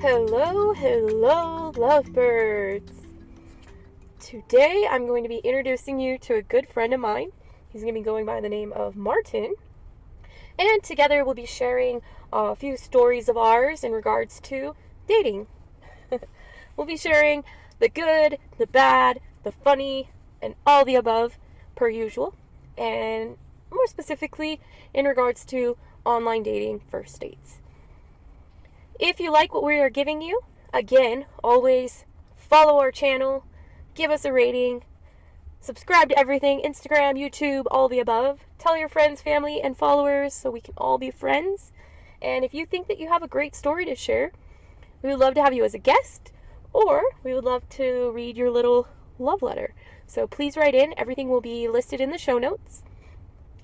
Hello, hello, lovebirds. Today I'm going to be introducing you to a good friend of mine. He's going to be going by the name of Martin. And together we'll be sharing a few stories of ours in regards to dating. We'll be sharing the good, the bad, the funny, and all the above, per usual. And more specifically, in regards to online dating first dates. If you like what we are giving you, again, always follow our channel, give us a rating, subscribe to everything, Instagram, YouTube, all the above. Tell your friends, family, and followers so we can all be friends. And if you think that you have a great story to share, we would love to have you as a guest, or we would love to read your little love letter. So please write in. Everything will be listed in the show notes.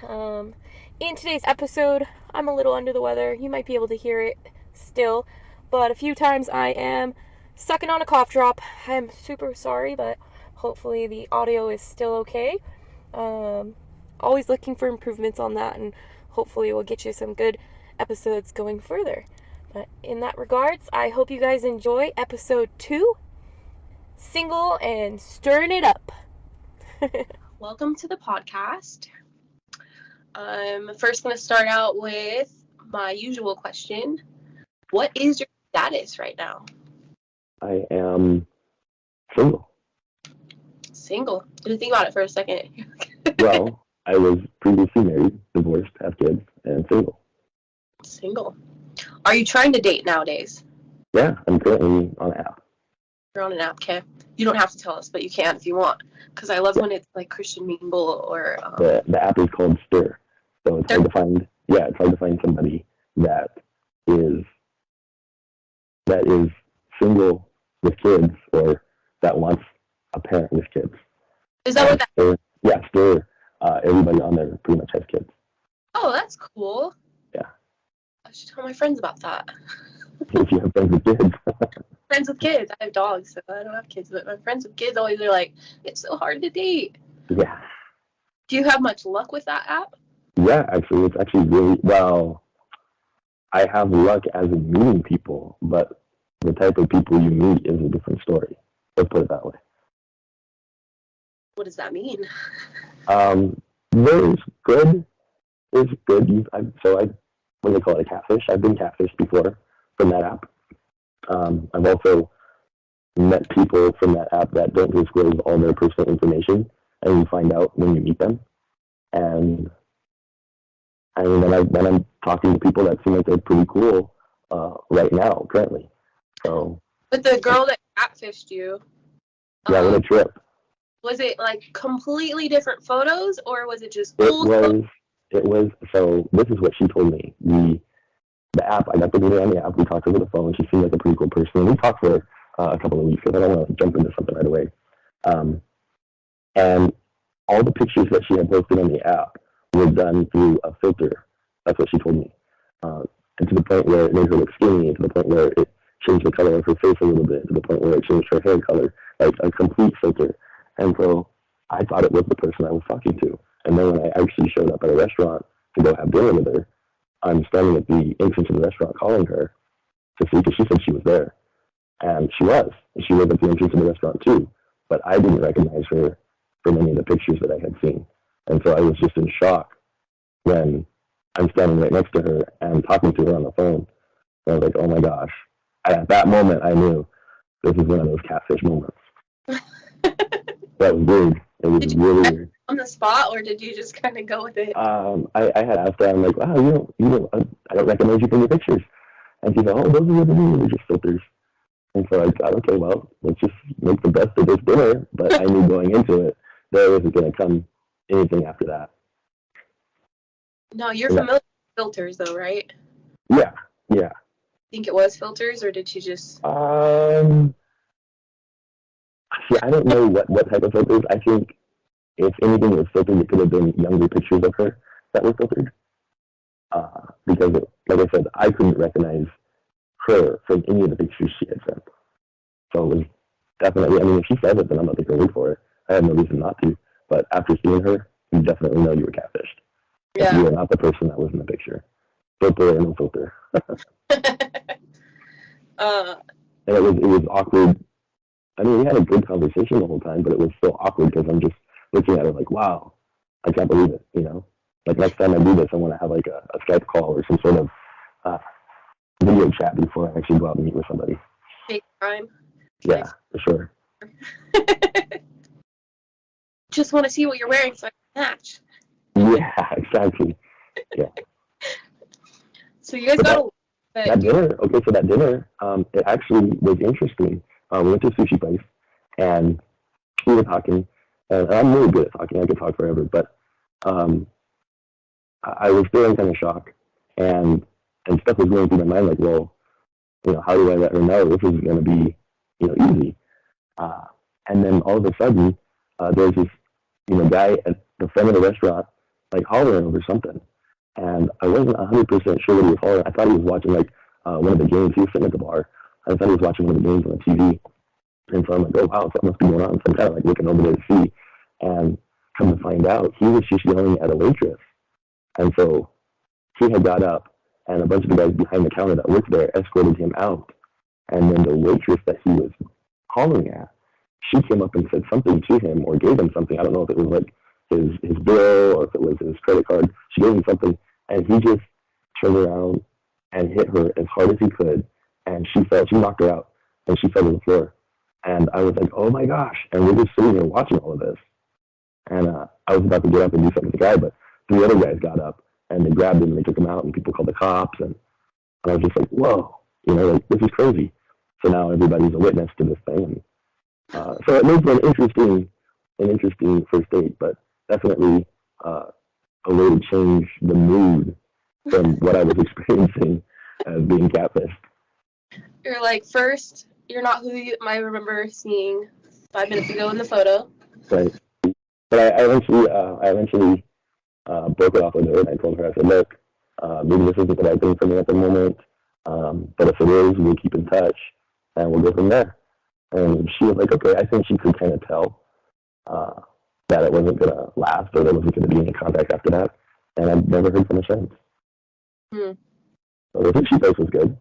In today's episode, I'm a little under the weather. You might be able to hear it still, but a few times I am sucking on a cough drop. I'm super sorry, but hopefully the audio is still okay. Always looking for improvements on that, and hopefully we'll get you some good episodes going further. But in that regards, I hope you guys enjoy episode 2, Single and Stirring It Up. Welcome to the podcast. I'm first going to start out with my usual question. What is your status right now? I am single. Single? Didn't think about it for a second. Well, I was previously married, divorced, have kids, and single. Single. Are you trying to date nowadays? Yeah, I'm currently on an app. You're on an app, okay? You don't have to tell us, but you can if you want. Because I love when it's like Christian Mingle or... The app is called Stir. So it's hard to find, it's hard to find somebody that is single with kids or that wants a parent with kids. Is that what that is? Yeah, Stir. Everybody on there pretty much has kids. Oh, that's cool. Yeah. I should tell my friends about that. If you have friends with kids. Friends with kids. I have dogs, so I don't have kids. But my friends with kids always are like, it's so hard to date. Yeah. Do you have much luck with that app? Yeah, actually, it's actually really, well, I have luck as in meeting people, but the type of people you meet is a different story. Let's put it that way. What does that mean? There's good. There's good. When they call it a catfish, I've been catfished before from that app. I've also met people from that app that don't disclose all their personal information, and you find out when you meet them. And then I'm talking to people that seem like they're pretty cool right now, currently. So. But the girl that catfished you. Yeah, what a trip. Was it like completely different photos, or was it just old photos? It was, so this is what she told me. The app, I got the video on the app, we talked over the phone, she seemed like a pretty cool person, and we talked for a couple of weeks, because I don't want to jump into something right away. And all the pictures that she had posted on the app were done through a filter. That's what she told me. And to the point where it made her look skinny, to the point where it changed the color of her face a little bit, to the point where it changed her hair color, like a complete filter. And so I thought it was the person I was talking to. And then when I actually showed up at a restaurant to go have dinner with her, I'm standing at the entrance of the restaurant calling her to see, because she said she was there. And she was. And she was at the entrance of the restaurant too. But I didn't recognize her from any of the pictures that I had seen. And so I was just in shock when I'm standing right next to her and talking to her on the phone. And I was like, oh my gosh. At that moment, I knew this is one of those catfish moments. That was weird. It was really weird. On the spot, or did you just kind of go with it? I had asked her, I'm like, wow, I don't recognize you from your pictures. And she's like, oh, those are what they do. They're just filters. And so I thought, okay, well, let's just make the best of this dinner. But I knew going into it, there wasn't going to come anything after that. No, you're familiar with filters, though, right? Yeah. Think it was filters, or did she just... See, I don't know what type of filters. I think if anything was filtered, it could have been younger pictures of her that were filtered. Because, like I said, I couldn't recognize her from any of the pictures she had sent. So it was definitely, if she says it, then I'm not taking her word for it. I have no reason not to. But after seeing her, you definitely know you were catfished. Yeah. You are not the person that was in the picture. Filter or no filter. Uh, And it was awkward. I mean, we had a good conversation the whole time, but it was still awkward because I'm just looking at her like, wow, I can't believe it, you know? Like next time I do this, I want to have like a Skype call or some sort of uh, video chat before I actually go out and meet with somebody. FaceTime. Yeah, for sure. Just want to see what you're wearing so I can match. Yeah, exactly. Yeah. So you guys got that dinner. Okay, so that dinner, it actually was interesting. We went to a sushi place, and we were talking. And I'm really good at talking. I could talk forever, but um, I was still in kind of shock, and stuff was going through my mind like, well, how do I let her know this is going to be, easy? Uh, and then all of a sudden, there's this, guy at the front of the restaurant, like hollering over something, and I wasn't 100% sure what he was hollering. I thought he was watching like one of the games. He was sitting at the bar. I thought he was watching one of the games on the TV, and so I'm like, oh wow, something must be going on. So I'm kind of like looking over there to see, and come to find out, he was just yelling at a waitress. And so he had got up, and a bunch of the guys behind the counter that worked there escorted him out. And then the waitress that he was hollering at, she came up and said something to him or gave him something. I don't know if it was like his bill or if it was his credit card. She gave him something, and he just turned around and hit her as hard as he could. And she knocked her out, and she fell to the floor. And I was like, oh my gosh. And we're just sitting here watching all of this. And I was about to get up and do something with the guy, but three other guys got up and they grabbed him and they took him out, and people called the cops. And I was just like, whoa, like, this is crazy. So now everybody's a witness to this thing. And, so it made for an interesting first date, but definitely a way to change the mood from what I was experiencing as being catfished. You're like, first, you're not who you might remember seeing 5 minutes ago in the photo. Right. But I eventually broke it off with her, and I told her, I said, look, maybe this isn't the right thing for me at the moment, but if it is, we'll keep in touch, and we'll go from there. And she was like, okay. I think she could kind of tell that it wasn't going to last, or there wasn't going to be any contact after that, and I've never heard from her since. So the sushi place was good.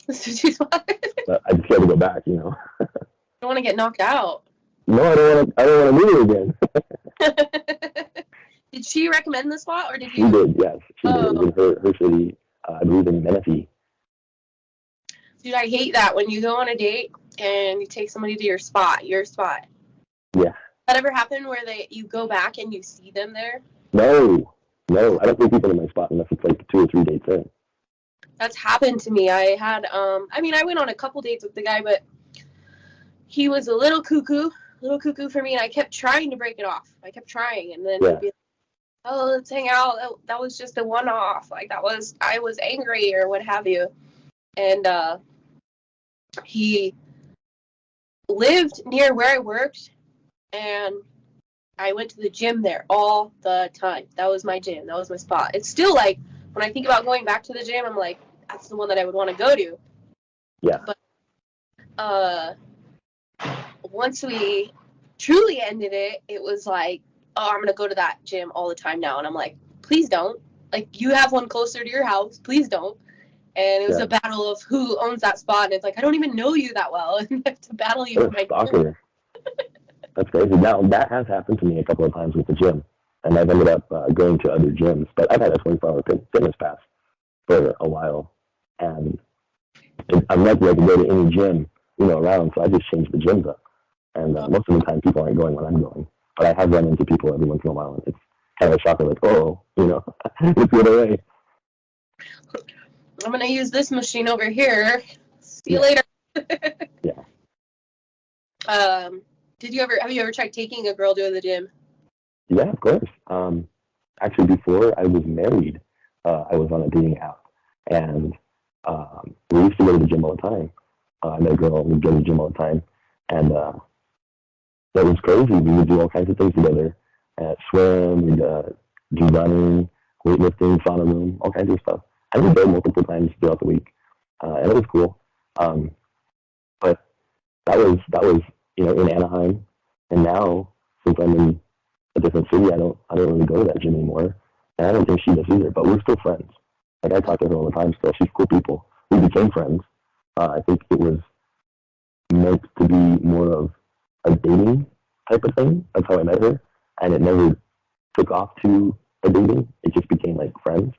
The sushi spot? But I just had to go back, You don't want to get knocked out. No, I don't want to meet her again. Did she recommend the spot, or did you? She did, yes. She did. It was in her city, I believe in Menifee. Dude, I hate that when you go on a date and you take somebody to your spot. Yeah. That ever happen where you go back and you see them there? No. I don't take people to my spot unless it's like 2 or 3 dates in. That's happened to me. I had, I went on a couple dates with the guy, but he was a little cuckoo for me, and I kept trying to break it off. I kept trying, and then he'd be like, oh, let's hang out. That was just a one-off. Like, I was angry or what have you. And he lived near where I worked, and I went to the gym there all the time. That was my gym. That was my spot. It's still like, when I think about going back to the gym, I'm like, that's the one that I would want to go to. Yeah. But once we truly ended it, it was like, oh, I'm going to go to that gym all the time now. And I'm like, please don't. Like, you have one closer to your house. Please don't. And it was a battle of who owns that spot. And it's like, I don't even know you that well. And I have to battle you with my stalker. That's crazy. Now, that has happened to me a couple of times with the gym. And I've ended up going to other gyms. But I've had a 24-hour fitness pass for a while. And I'm lucky I can go to any gym, around. So I just change the gyms up. And most of the time, people aren't going when I'm going. But I have run into people every once in a while. And it's kind of a shocker, like, oh, it's the other way. I'm going to use this machine over here. See you later. Yeah. Have you ever tried taking a girl to the gym? Yeah, of course. Actually, before I was married, I was on a dating app. And we used to go to the gym all the time. I met a girl, we'd go to the gym all the time. And that was crazy. We would do all kinds of things together. Swim, we'd do running, weightlifting, sauna room, all kinds of stuff. I would go multiple times throughout the week. And it was cool. But that was in Anaheim. And now, since I'm in a different city, I don't really go to that gym anymore. And I don't think she does either, but we're still friends. Like, I talk to her all the time still. She's cool people. We became friends I think it was meant to be more of a dating type of thing. That's how I met her, and it never took off to a dating. It just became like friends,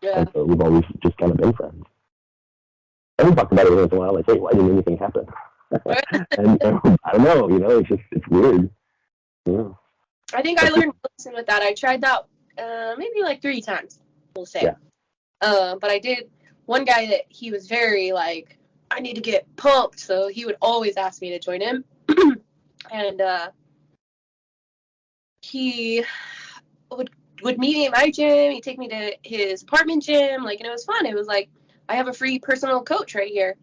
and so we've always just kind of been friends. And we talk about it every once in a while, like, hey, why didn't anything happen? and I don't know, it's weird. Yeah. I think I learned a lesson with that. I tried that maybe like 3 times, we'll say. Yeah. But I did one guy that he was very like, I need to get pumped, so he would always ask me to join him. And he would meet me at my gym. He'd take me to his apartment gym, like, and it was fun. It was like, I have a free personal coach right here,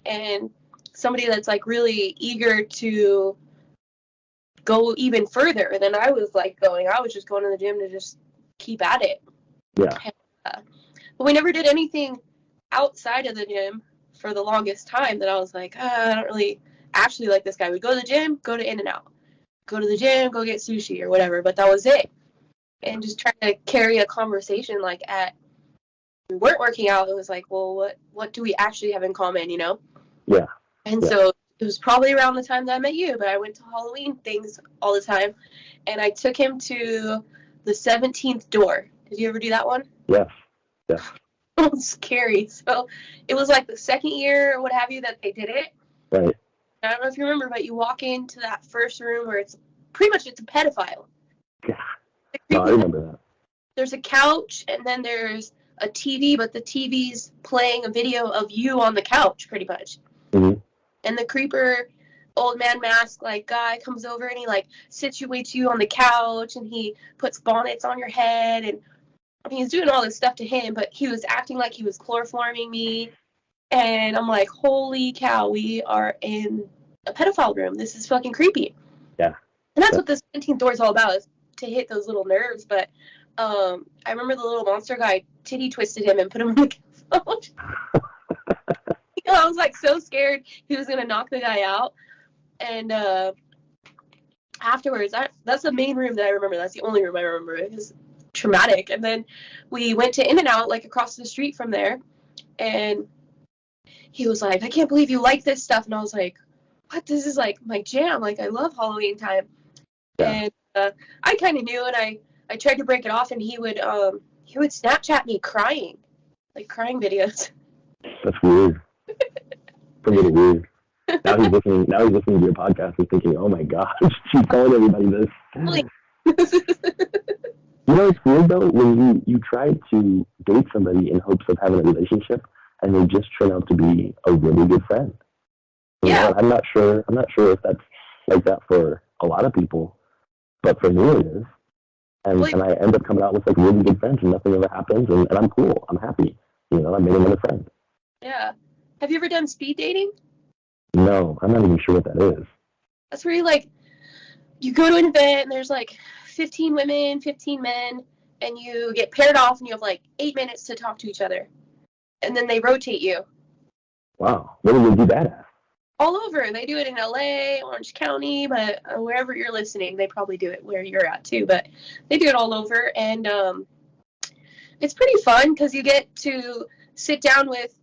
and somebody that's like really eager to go even further than I was like going. I was just going to the gym to just keep at it. Yeah. And, but we never did anything outside of the gym for the longest time that I was like, I don't really actually like this guy. We'd go to the gym, go to In-N-Out. Go to the gym, go get sushi or whatever, but that was it. And just trying to carry a conversation like we weren't working out, it was like, well, what do we actually have in common, Yeah. And so it was probably around the time that I met you, but I went to Halloween things all the time, and I took him to the 17th door. Did you ever do that one? Yes. Yeah. It was scary. So it was like the second year or what have you that they did it. Right. I don't know if you remember, but you walk into that first room where it's pretty much it's a pedophile. Yeah. No, I remember that. There's a couch, and then there's a TV, but the TV's playing a video of you on the couch, pretty much. Mm-hmm. And the creeper, old man mask, like, guy comes over, and he, like, situates you on the couch, and he puts bonnets on your head, and I mean, he's doing all this stuff to him, but he was acting like he was chloroforming me, and I'm like, holy cow, we are in a pedophile room. This is fucking creepy. Yeah. And that's what the 17th door is all about, is to hit those little nerves. But I remember the little monster guy titty twisted him and put him on the couch. I was like so scared he was gonna knock the guy out. And afterwards, that's the main room that I remember. That's the only room I remember. It was traumatic. And then we went to In-N-Out, like across the street from there, and he was like, I can't believe you like this stuff. And I was like, what? This is like my jam. Like, I love Halloween time. Yeah. And I kind of knew, and I tried to break it off, and he would Snapchat me crying, like crying videos. That's weird. It's a little weird. Now he's listening to your podcast and thinking, oh my gosh, she's telling everybody this. It's weird though, when you try to date somebody in hopes of having a relationship and they just turn out to be a really good friend. I'm not sure if that's like that for a lot of people, but for me it is. And I end up coming out with like really good friends and nothing ever happens, and I'm cool. I'm happy. I made another friend. Yeah. Have you ever done speed dating? No, I'm not even sure what that is. That's where you go to an event and there's like 15 women, 15 men, and you get paired off and you have like 8 minutes to talk to each other. And then they rotate you. Wow. Where do they do that at? All over. They do it in LA, Orange County, but wherever you're listening, they probably do it where you're at too. But they do it all over, and it's pretty fun because you get to sit down with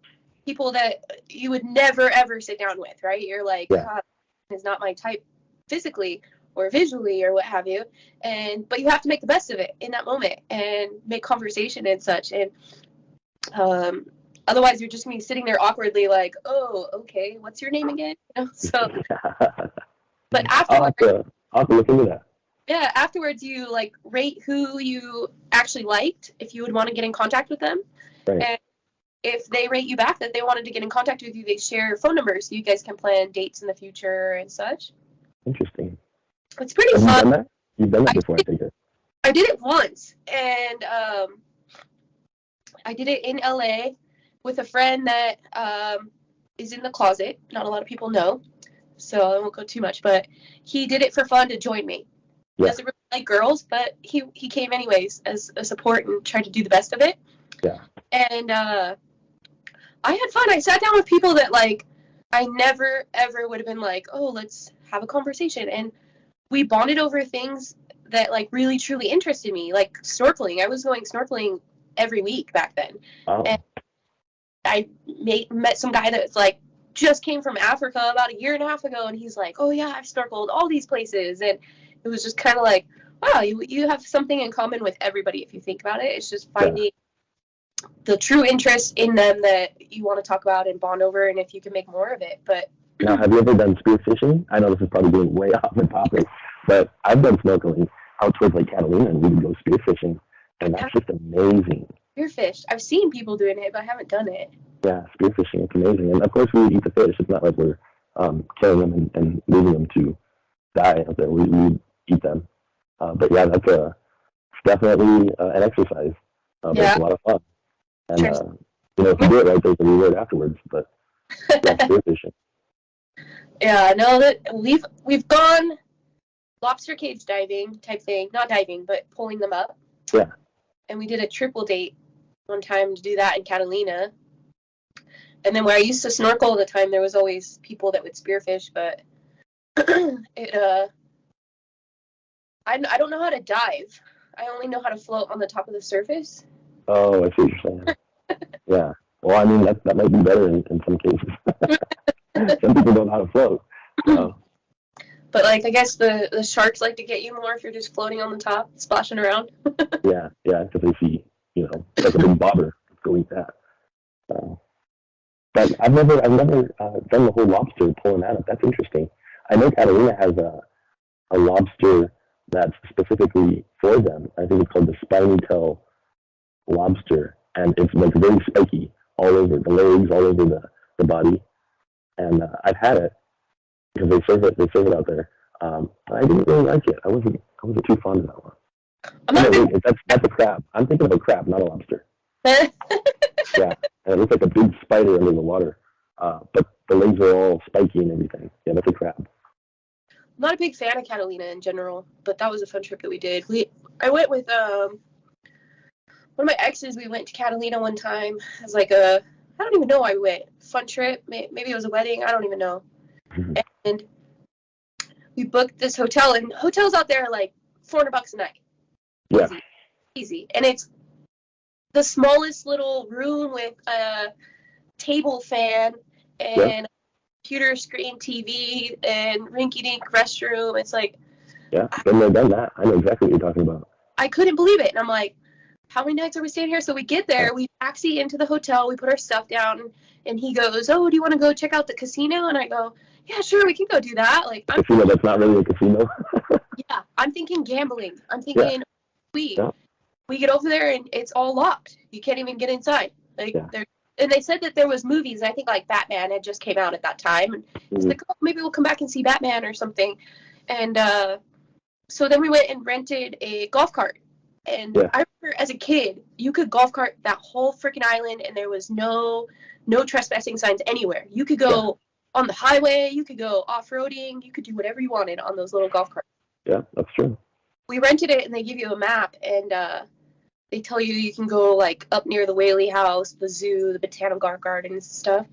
people that you would never ever sit down with, right? You're like, is not my type physically or visually or what have you, but you have to make the best of it in that moment and make conversation and such, and otherwise you're just gonna be sitting there awkwardly like, oh, okay, what's your name again? So but afterwards, I'll have to look into that. Yeah, afterwards you like rate who you actually liked, if you would want to get in contact with them. Right. And if they rate you back that they wanted to get in contact with you, they share phone numbers so you guys can plan dates in the future and such. Interesting. It's pretty fun. You've done that before, I think. I did it once, and I did it in LA with a friend that is in the closet. Not a lot of people know, so I won't go too much, but he did it for fun to join me. He doesn't really like girls, but he came anyways as a support and tried to do the best of it. Yeah. And I had fun. I sat down with people that like I never ever would have been like, oh, let's have a conversation. And we bonded over things that like really truly interested me, like snorkeling. I was going snorkeling every week back then. Oh. And I met some guy that was like just came from Africa about a year and a half ago, and he's like, oh yeah, I've snorkeled all these places, and it was just kind of like, wow, you have something in common with everybody if you think about it. It's just finding the true interest in them that you want to talk about and bond over, and if you can make more of it. But now, have you ever done spearfishing? I know this is probably getting way off the topic, but I've done snorkeling out towards Lake Catalina, and we would go spearfishing, and that's just amazing. Spearfish. I've seen people doing it, but I haven't done it. Yeah, spearfishing, it's amazing. And of course, we eat the fish. It's not like we're killing them and leaving them to die out there. We eat them. But yeah, that's definitely an exercise. But it's a lot of fun. And, you know, if you do it right, there's a reward afterwards. But yeah, spearfishing. Yeah, no, that we've gone lobster cage diving type thing. Not diving, but pulling them up. Yeah. And we did a triple date one time to do that in Catalina. And then where I used to snorkel all the time, there was always people that would spearfish, but I don't know how to dive. I only know how to float on the top of the surface. Oh, I see what you're saying. Yeah. Well, I mean, that might be better in some cases. Some people don't know how to float. But, like, I guess the sharks like to get you more if you're just floating on the top, splashing around. yeah, because they see, you know, like a big bobber. Let's go eat that. But I've never done the whole lobster pulling that up. That's interesting. I know Catalina has a lobster that's specifically for them. I think it's called the spiny tail lobster, and it's like very spiky all over the legs, all over the body. And I've had it because they serve it out there. I didn't really like it. I wasn't too fond of that one. That's a crab. I'm thinking of a crab, not a lobster. Yeah, and it looks like a big spider under the water. But the legs are all spiky and everything. Yeah, that's a crab. I'm not a big fan of Catalina in general, but that was a fun trip that we did. I went with one of my exes. We went to Catalina one time. It was like I don't even know why we went. Fun trip. Maybe it was a wedding. I don't even know. Mm-hmm. And we booked this hotel, and hotels out there are like $400 a night. Yeah. Easy. And it's the smallest little room with a table fan and computer screen TV and rinky-dink restroom. It's like... Yeah, been there, done that. I know exactly what you're talking about. I couldn't believe it. And I'm like, how many nights are we staying here? So we get there, we taxi into the hotel, we put our stuff down, and he goes, oh, do you want to go check out the casino? And I go, yeah, sure, we can go do that. Like, casino that's not really a casino? Yeah, I'm thinking gambling. I'm thinking we get over there and it's all locked. You can't even get inside. Like, and they said that there was movies. I think like Batman had just came out at that time. And it's like, oh, maybe we'll come back and see Batman or something. And so then we went and rented a golf cart. And I remember as a kid, you could golf cart that whole freaking island, and there was no trespassing signs anywhere. You could go on the highway, you could go off-roading, you could do whatever you wanted on those little golf carts. Yeah, that's true. We rented it, and they give you a map, and they tell you can go like up near the Whaley House, the zoo, the Botanical Gardens and stuff.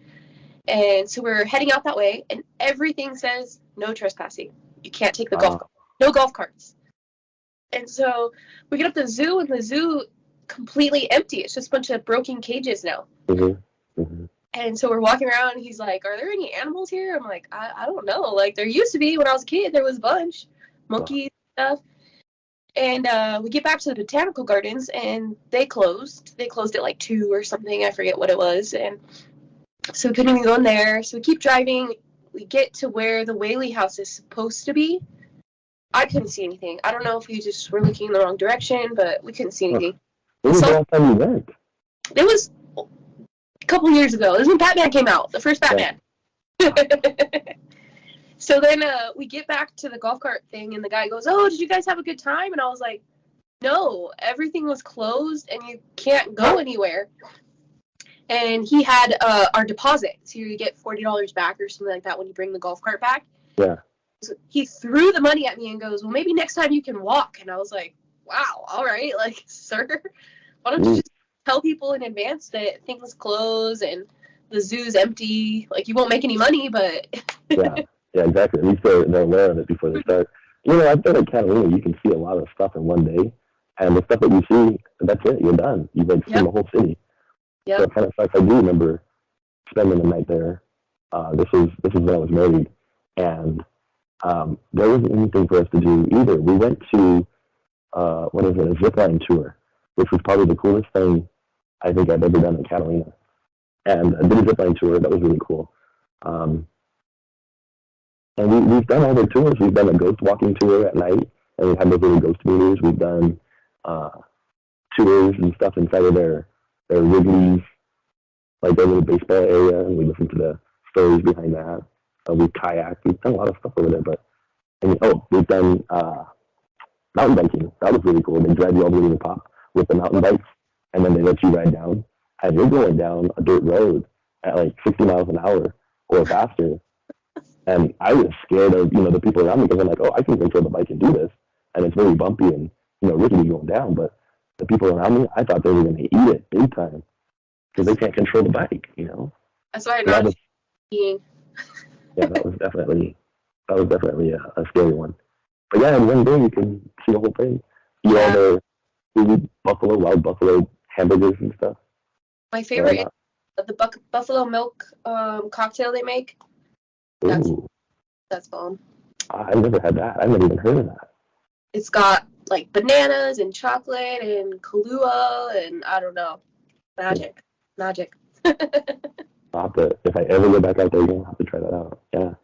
And so we're heading out that way, and everything says no trespassing. You can't take the golf cart. No golf carts. And so we get up to the zoo, and the zoo completely empty. It's just a bunch of broken cages now. Mm-hmm. Mm-hmm. And so we're walking around, and he's like, are there any animals here? I'm like, I don't know. Like, there used to be when I was a kid. There was a bunch. Monkeys and stuff. And we get back to the Botanical Gardens, and they closed. They closed at like 2 or something. I forget what it was. And so we couldn't even go in there. So we keep driving. We get to where the Whaley House is supposed to be. I couldn't see anything. I don't know if we just were looking in the wrong direction, but we couldn't see anything. When was the last time you went? It was a couple years ago. It was when Batman came out, the first Batman. Yeah. So then we get back to the golf cart thing, and the guy goes, oh, did you guys have a good time? And I was like, no, everything was closed, and you can't go anywhere. And he had our deposit. So you get $40 back or something like that when you bring the golf cart back. Yeah. So he threw the money at me and goes, well, maybe next time you can walk. And I was like, wow, all right. Like, sir, why don't you just tell people in advance that things close and the zoo's empty? Like, you won't make any money, but... Yeah, exactly. At least they're aware of it before they start. You know, I feel like Catalina, you can see a lot of stuff in one day. And the stuff that you see, that's it. You're done. You've like seen the whole city. So it kind of sucks. I do remember spending the night there This was when I was married, and there wasn't anything for us to do either. We went to what is it, a zipline tour, which was probably the coolest thing I think I've ever done in Catalina. And I did a zipline tour. That was really cool. Um, and we've done other tours. We've done a ghost walking tour at night, and we've had those little ghost meters. We've done uh, tours and stuff inside of their Wrigley's, like their little baseball area, and we listened to the stories behind that. We've kayaked. We've done a lot of stuff over there. But we've done mountain biking. That was really cool. They drive you all the way to the top with the mountain bikes, and then they let you ride down. And you're going down a dirt road at like 60 miles an hour or faster. And I was scared of, the people around me because I'm like, oh, I can control the bike and do this. And it's very bumpy and, rickety going down. But the people around me, I thought they were going to eat it big time because they can't control the bike. That's why I'm not skiing. Yeah, that was definitely a scary one. But yeah, in one day you can see the whole thing. You all the wild buffalo hamburgers and stuff. My favorite is the buffalo milk cocktail they make. That's bomb. I've never had that. I've never even heard of that. It's got like bananas and chocolate and Kahlua and I don't know. Magic. I'll have to, if I ever go back out there again, I'll have to try that out. Yeah.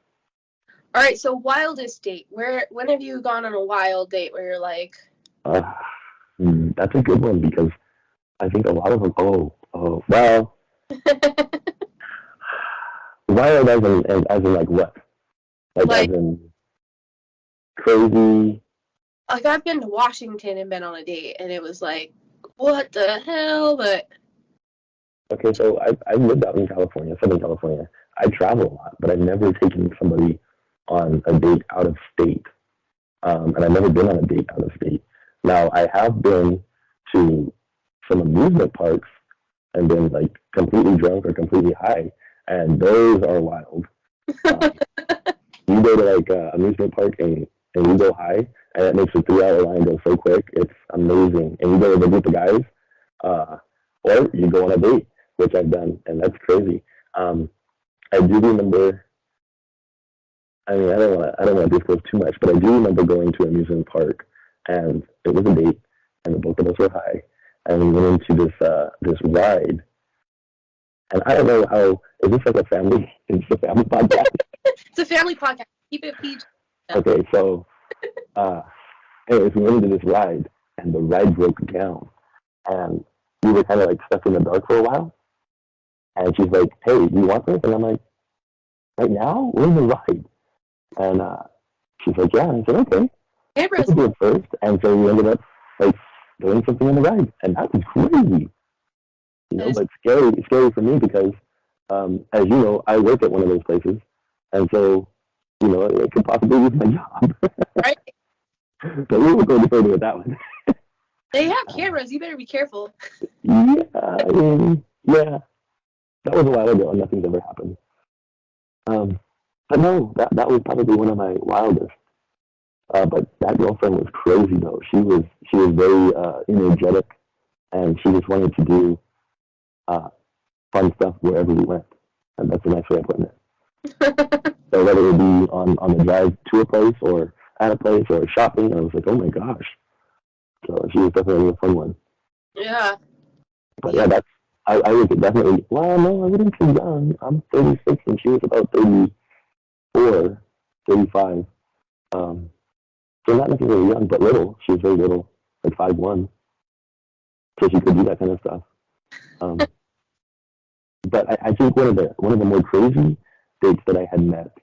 All right, so wildest date. When have you gone on a wild date where you're like... That's a good one because I think a lot of them, well... wild as in like what? Like as in crazy? Like I've been to Washington and been on a date and it was like, what the hell? But... Okay, so I lived out in California, Southern California. I travel a lot, but I've never taken somebody on a date out of state. And I've never been on a date out of state. Now, I have been to some amusement parks and been like completely drunk or completely high, and those are wild. You go to like amusement park and you go high, and it makes a 3-hour line go so quick. It's amazing. And you go with a group of guys, or you go on a date, which I've done, and that's crazy. I do remember. I mean, I don't want to disclose too much, but I do remember going to an amusement park, and it was a date, and the both of us were high, and we went into this ride. And I don't know how. Is this like a family? Is this a family podcast? It's a family podcast. Keep it PG. Okay, so, anyways, we went into this ride, and the ride broke down, and we were kind of like stuck in the dark for a while. And she's like, "Hey, do you want this?" And I'm like, "Right now? We're in the ride." And she's like, "Yeah." And I said, "Okay." Hey, Let's do it first. And so we ended up like doing something in the ride, and that was crazy. But scary for me because, as you know, I work at one of those places, and so it could possibly lose my job. Right. But we were going to further with that one. They have cameras. You better be careful. Yeah, I mean, yeah. That was a while ago, and nothing's ever happened. But no, that was probably one of my wildest. But that girlfriend was crazy though. She was very energetic, and she just wanted to do fun stuff wherever we went, and that's a nice way of putting it. So whether it be on the drive to a place or at a place or shopping, I was like, oh my gosh. So she was definitely a fun one. Yeah. But yeah, I was definitely, well, no, I wouldn't say young. I'm 36 and she was about 34, 35. So not necessarily young, but little. She was very little, like 5'1". So she could do that kind of stuff. But I think one of the more crazy dates that I had met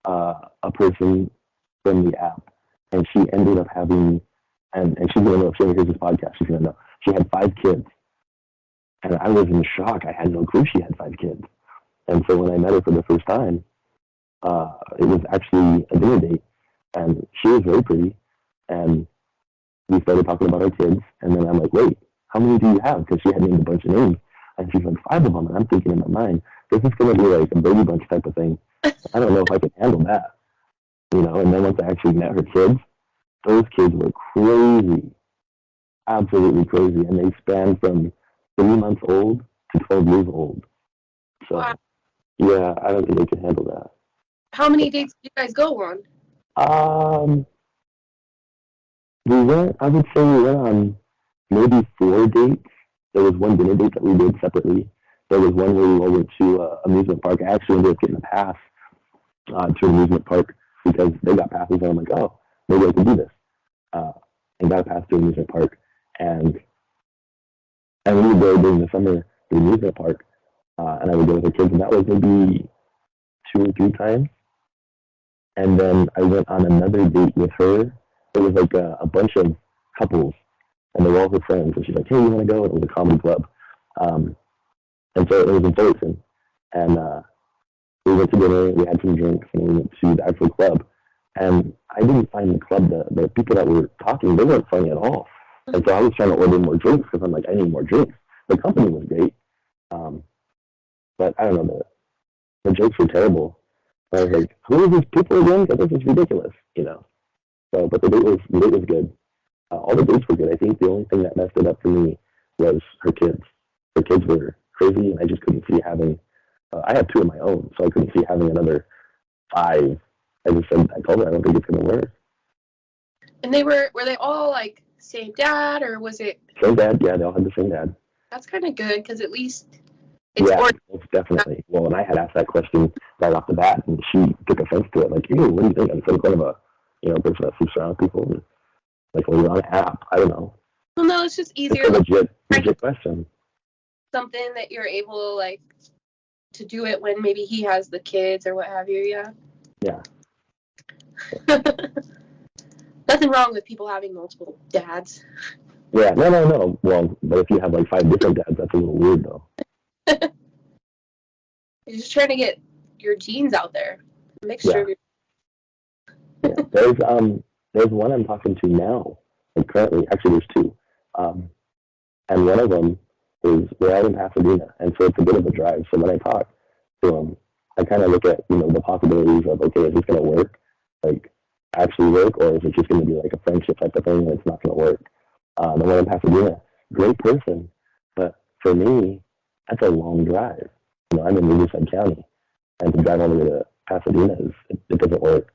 a person from the app, and she ended up having, and she's gonna know if she ever hears this podcast, she's gonna know. She had 5 kids, and I was in shock. I had no clue she had 5 kids. And so when I met her for the first time, it was actually a dinner date, and she was very pretty, and we started talking about our kids, and then I'm like, wait, how many do you have? Because she had named a bunch of names, and she's like, 5 of them, and I'm thinking in my mind, this is going to be like a baby bunch type of thing. I don't know if I can handle that, and then once I actually met her kids, those kids were crazy, absolutely crazy, and they spanned from 3 months old to 12 years old. So, Yeah, I don't think I can handle that. How many dates did you guys go on? I would say we went on maybe 4 dates. There was one dinner date that we did separately. There was one where we all went to amusement park. I actually ended up getting a pass to an amusement park because they got passes, and I'm like, oh, maybe I can do this. Uh, and got a pass to an amusement park, and we would go during the summer to the amusement park, and I would go with the kids, and that was maybe 2 or 3 times. And then I went on another date with her. It was like a bunch of couples, and they were all her friends. And she's like, "Hey, you want to go?" And it was a comedy club, um, and so it was in Fullerton. And we went to dinner, we had some drinks, and we went to the actual club. And I didn't find the club, the people that were talking, they weren't funny at all. And so I was trying to order more drinks because I'm like, I need more drinks. The company was great, um, but I don't know, the jokes were terrible. I was like, who are these people again? Because this is ridiculous, you know. So, but the date was good. All the dates were good. I think the only thing that messed it up for me was her kids. Her kids were crazy, and I just couldn't see having. I had 2 of my own, so I couldn't see having another 5. I just said, I told her I don't think it's gonna work. And were they all like same dad, or was it? Same dad, yeah, they all had the same dad. That's kind of good because at least it's Most definitely. Well, and I had asked that question right off the bat, and she took offense to it. Like, ew, what do you think? I'm sort of kind of a, person that sleeps around people. And like, well, you're on an app. I don't know. Well, no, it's just easier. It's a legit question. Something that you're able like to do it when maybe he has the kids or what have you. Yeah. Yeah. Nothing wrong with people having multiple dads. Yeah, no. Well, but if you have like 5 different dads, that's a little weird, though. You're just trying to get your genes out there. A mixture of your... Yeah. There's one I'm talking to now. Like currently, actually, there's 2. And one of them is we're out in Pasadena, and so it's a bit of a drive. So when I talk to him, I kind of look at the possibilities of, okay, is this going to work? Like actually work, or is it just going to be like a friendship type of thing and it's not going to work? The one in Pasadena, great person, but for me, that's a long drive. I'm in Riverside County, and to drive all the way to Pasadena it doesn't work.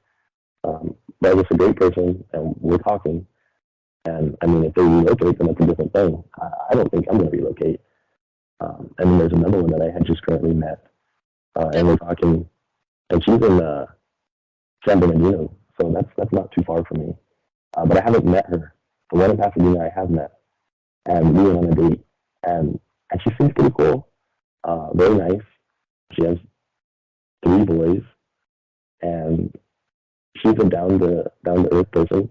But it's a great person, and we're talking. And I mean, if they relocate, then that's a different thing. I don't think I'm going to relocate. And then there's another one that I had just currently met, and we're talking, and she's in San Bernardino, so that's not too far from me. But I haven't met her. The one in Pasadena I have met, and we went on a date, and she seems pretty cool, very nice. She has 3 boys, and she's a down to earth person.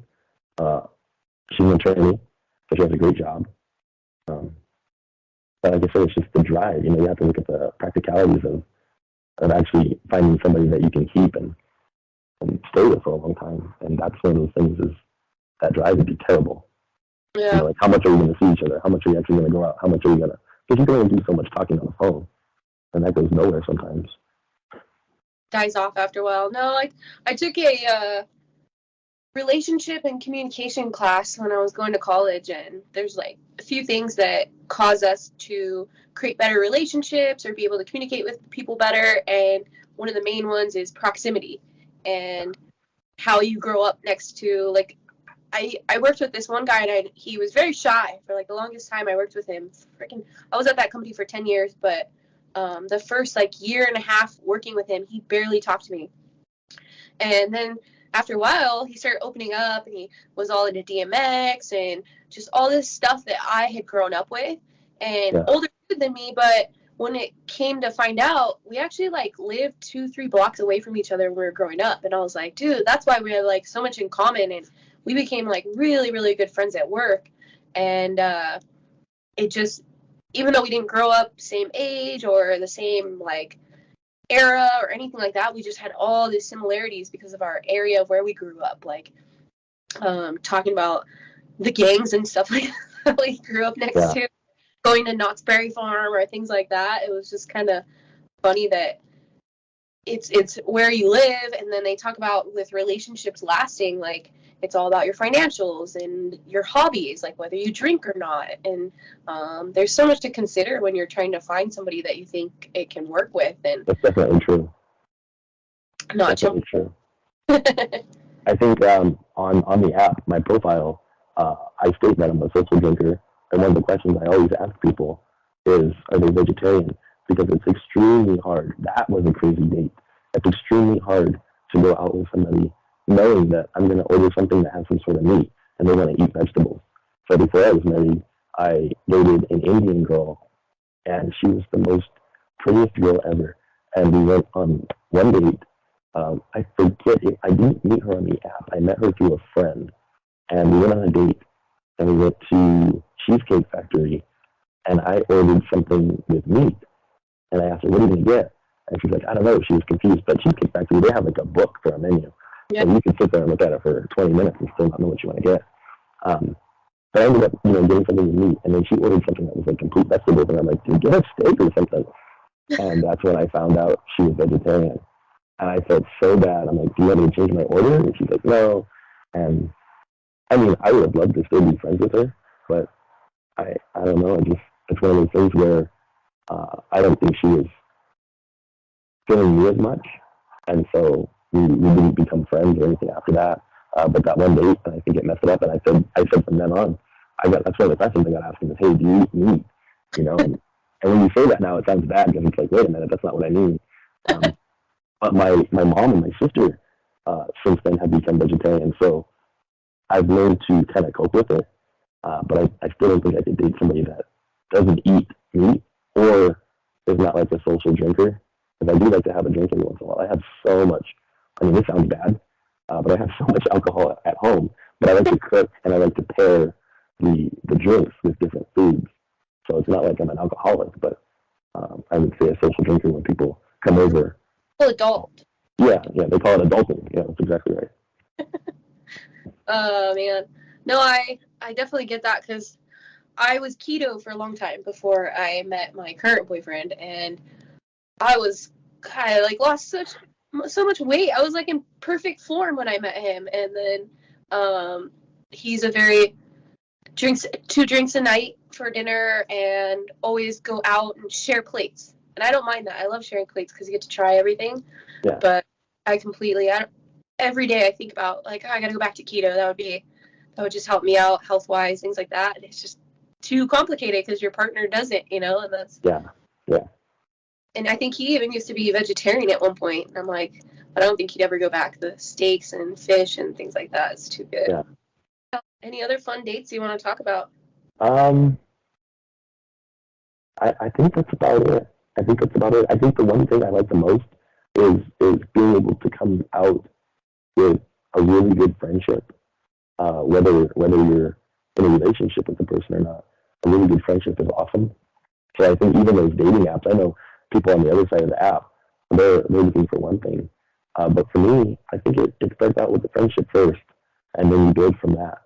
She's an attorney, so she has a great job. But like I said, it's just the drive. You have to look at the practicalities of actually finding somebody that you can keep and stay with for a long time. And that's one of those things is that drive would be terrible. Yeah. Like how much are we going to see each other? How much are you actually going to go out? How much are you going to? Because you can only do so much talking on the phone, and that goes nowhere sometimes. Dies off after a while. No, I took a relationship and communication class when I was going to college, and there's like a few things that cause us to create better relationships or be able to communicate with people better, and one of the main ones is proximity and how you grow up next to, like, I worked with this one guy, and he was very shy for like the longest time. I worked with him. I was at that company for 10 years, but the first like year and a half working with him, he barely talked to me. And then after a while, he started opening up, and he was all into DMX and just all this stuff that I had grown up with, and older than me. But when it came to find out, we actually like lived 2-3 blocks away from each other when we were growing up. And I was like, dude, that's why we have like so much in common. And we became like really, really good friends at work. And it just, even though we didn't grow up same age or the same like era or anything like that, we just had all these similarities because of our area of where we grew up. Like talking about the gangs and stuff like that we grew up next to, going to Knott's Berry Farm or things like that. It was just kind of funny that it's where you live. And then they talk about with relationships lasting, like it's all about your financials and your hobbies, like whether you drink or not. And there's so much to consider when you're trying to find somebody that you think it can work with. And That's definitely true. not definitely true. I think on the app, my profile, I state that I'm a social drinker, and one of the questions I always ask people is, are they vegetarian? Because it's extremely hard. That was a crazy date. It's extremely hard to go out with somebody knowing that I'm going to order something that has some sort of meat, and they want to eat vegetables. So before I was married, I dated an Indian girl, and she was the most prettiest girl ever. And we went on one date. I forget it. I didn't meet her on the app. I met her through a friend, and we went on a date, and we went to Cheesecake Factory, and I ordered something with meat. And I asked her, what are you going to get? And she's like, I don't know. She was confused. But Cheesecake Factory, they have like a book for a menu. Yep. So you can sit there and look at it for 20 minutes and still not know what you want to get. But I ended up, getting something with meat. And then she ordered something that was like complete vegetables. And I'm like, dude, get a steak or something. And that's when I found out she was vegetarian. And I felt so bad. I'm like, do you want me to change my order? And she's like, no. And I mean, I would have loved to still be friends with her. But I don't know. It's one of those things where I don't think she was feeling me as much. And so we didn't become friends or anything after that. But that one date, I think it messed it up. And I said from then on, that's one of the questions I got asking is, hey, do you eat meat? And when you say that now, it sounds bad because it's like, wait a minute, that's not what I mean. But my mom and my sister since then have become vegetarian. So I've learned to kind of cope with it. But I still don't think I could date somebody that doesn't eat meat or is not like a social drinker. Because I do like to have a drink every once in a while. I have so much, this sounds bad, but I have so much alcohol at home. But I like to cook and I like to pair the drinks with different foods. So it's not like I'm an alcoholic, but I would say a social drinker when people come over. Well, adult. Yeah, they call it adulting. Yeah, that's exactly right. Oh, man. No, I definitely get that because I was keto for a long time before I met my current boyfriend, and I lost so much weight. I was like in perfect form when I met him, and then he's a very drinks 2 drinks a night for dinner and always go out and share plates. And I don't mind that. I love sharing plates because you get to try everything. Yeah. But every day I think about I gotta go back to keto. That would just help me out health wise, things like that. And it's just too complicated because your partner doesn't, and that's yeah. And I think he even used to be a vegetarian at one point. And I'm like, I don't think he'd ever go back to steaks and fish and things like that. It's too good. Yeah. Any other fun dates you want to talk about? I think that's about it. I think the one thing I like the most is being able to come out with a really good friendship, whether you're in a relationship with the person or not. A really good friendship is awesome. So I think even those dating apps, I know people on the other side of the app, they're looking for one thing. But for me, I think it starts out with the friendship first, and then you build from that.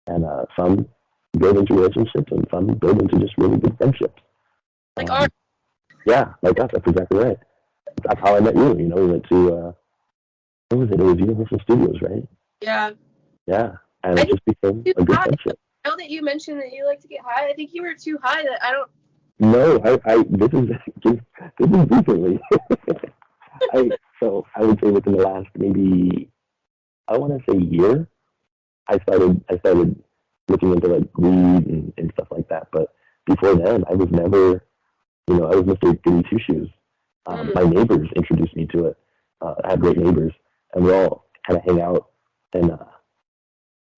And some build into relationships, and some build into just really good friendships. Like ours. Yeah, like us. That's exactly right. That's how I met you. We went to, what was it? It was Universal Studios, right? Yeah. Yeah, and it just became a good friendship. Now that you mentioned that you like to get high, I think you were too high that I don't. No, this is recently. So I would say within the last maybe, I want to say year, I started looking into like weed and stuff like that. But before then, I was never, I was Mr. Goody Two Shoes. My neighbors introduced me to it. I have great neighbors, and we all kind of hang out and